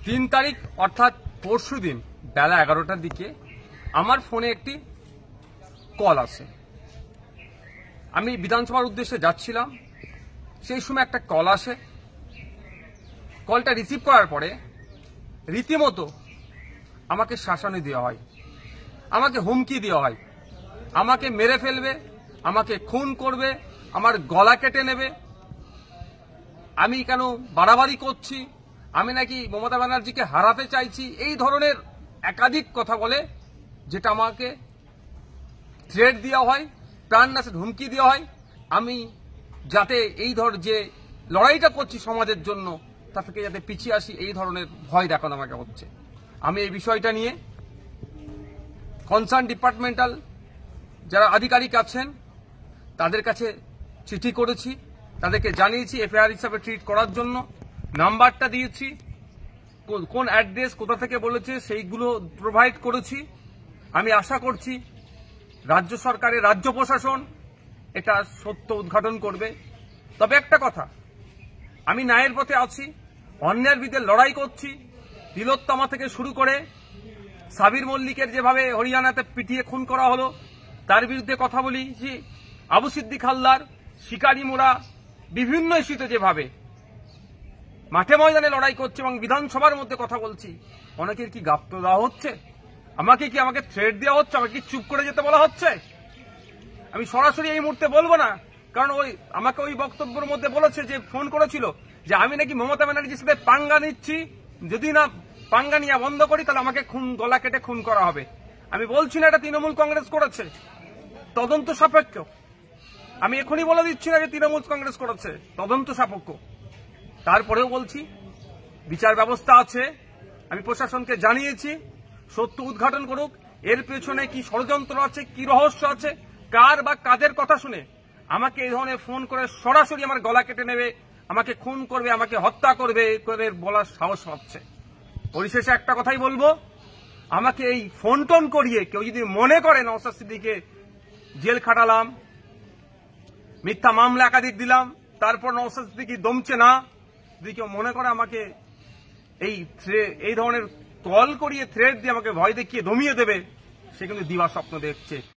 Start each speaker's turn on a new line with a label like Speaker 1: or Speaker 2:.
Speaker 1: 3 তারিখ অর্থাৎ পরশুদিন বেলা 11টার দিকে আমার ফোনে একটি কল আসে। আমি বিধানসভার উদ্দেশ্যে যাচ্ছিলাম, সেই সময় একটা কল আসে। কলটা রিসিভ করার পরে রীতিমতো আমাকে শাসানি দেওয়া হয়, আমাকে হুমকি দেওয়া হয়, আমাকে মেরে ফেলবে, আমাকে খুন করবে, আমার গলা কেটে নেবে, আমি কেন বাড়াবাড়ি করছি, আমি নাকি মমতা ব্যানার্জিকে হারাতে চাইছি, এই ধরনের একাধিক কথা বলে, যেটা আমাকে থ্রেট দেওয়া হয়, প্রাণনাশের হুমকি দেওয়া হয়। আমি যাতে এই যে লড়াইটা করছি সমাজের জন্য, তা থেকে যাতে পিছিয়ে আসি, এই ধরনের ভয় দেখানো আমাকে হচ্ছে। আমি এই বিষয়টা নিয়ে কনসার্ন ডিপার্টমেন্টাল যারা আধিকারিক আছেন তাদের কাছে চিঠি করেছি, তাদেরকে জানিয়েছি এফআইআর হিসাবে ট্রিট করার জন্য, নাম্বারটা দিয়েছি, কোন অ্যাড্রেস কোথা থেকে বলেছে সেইগুলো প্রোভাইড করেছি। আমি আশা করছি রাজ্য সরকারের রাজ্য প্রশাসন এটা সত্য উদ্ঘাটন করবে। তবে একটা কথা, আমি ন্যায়ের পথে আছি, অন্যায়ের বিরুদ্ধে লড়াই করছি। তিলোত্তমা থেকে শুরু করে সাবির মল্লিকের যেভাবে হরিয়ানাতে পিটিয়ে খুন করা হলো তার বিরুদ্ধে কথা বলেছি, আবু সিদ্দিক হালদার, শিকারি মোড়া, বিভিন্ন ইস্যুতে যেভাবে মাঠে ময়দানে লড়াই করছে এবং বিধানসভার মধ্যে কথা বলছি, অনেকের কি গাপ্ত দেওয়া হচ্ছে, আমাকে থ্রেট দেওয়া হচ্ছে, আমাকে কি চুপ করে যেতে বলা হচ্ছে? আমি সরাসরি এই মুহূর্তে বলবো না, কারণ আমাকে ওই বক্তব্যের মধ্যে বলেছে, যে ফোন করেছিল যে আমি নাকি মমতা ব্যানার্জির সাথে পাঙ্গা নিচ্ছি, যদি না পাঙ্গা নিয়ে বন্ধ করি তাহলে আমাকে গলা কেটে খুন করা হবে। আমি বলছি না এটা তৃণমূল কংগ্রেস করেছে, তদন্ত সাপেক্ষ। আমি এখনই বলে দিচ্ছি না যে তৃণমূল কংগ্রেস করেছে, তদন্ত সাপেক্ষ। তারপরেও বলছি বিচার ব্যবস্থা আছে, আমি প্রশাসনকে জানিয়েছি, সত্য উদ্ঘাটন করুক, এর পেছনে কি ষড়যন্ত্র আছে, কি রহস্য আছে, কার বা কাদের কথা শুনে আমাকে এই ধরনের ফোন করে সরাসরি আমার গলা কেটে নেবে, আমাকে খুন করবে, আমাকে হত্যা করবে করে বলার সাহস হচ্ছে। পরিশেষে একটা কথাই বলবো, আমাকে এই ফোন টোন করিয়ে কেউ যদি মনে করে নওশাদ সিদ্দিকীকে জেল খাটালাম, মিথ্যা মামলা একাধিক দিলাম, তারপর নওশাদ সিদ্দিকী দমছে না, যদি কেউ মনে করে আমাকে এই ধরনের কল করিয়ে থ্রেট দিয়ে আমাকে ভয় দেখিয়ে দমিয়ে দেবে, সে কিন্তু দিবা স্বপ্ন দেখছে।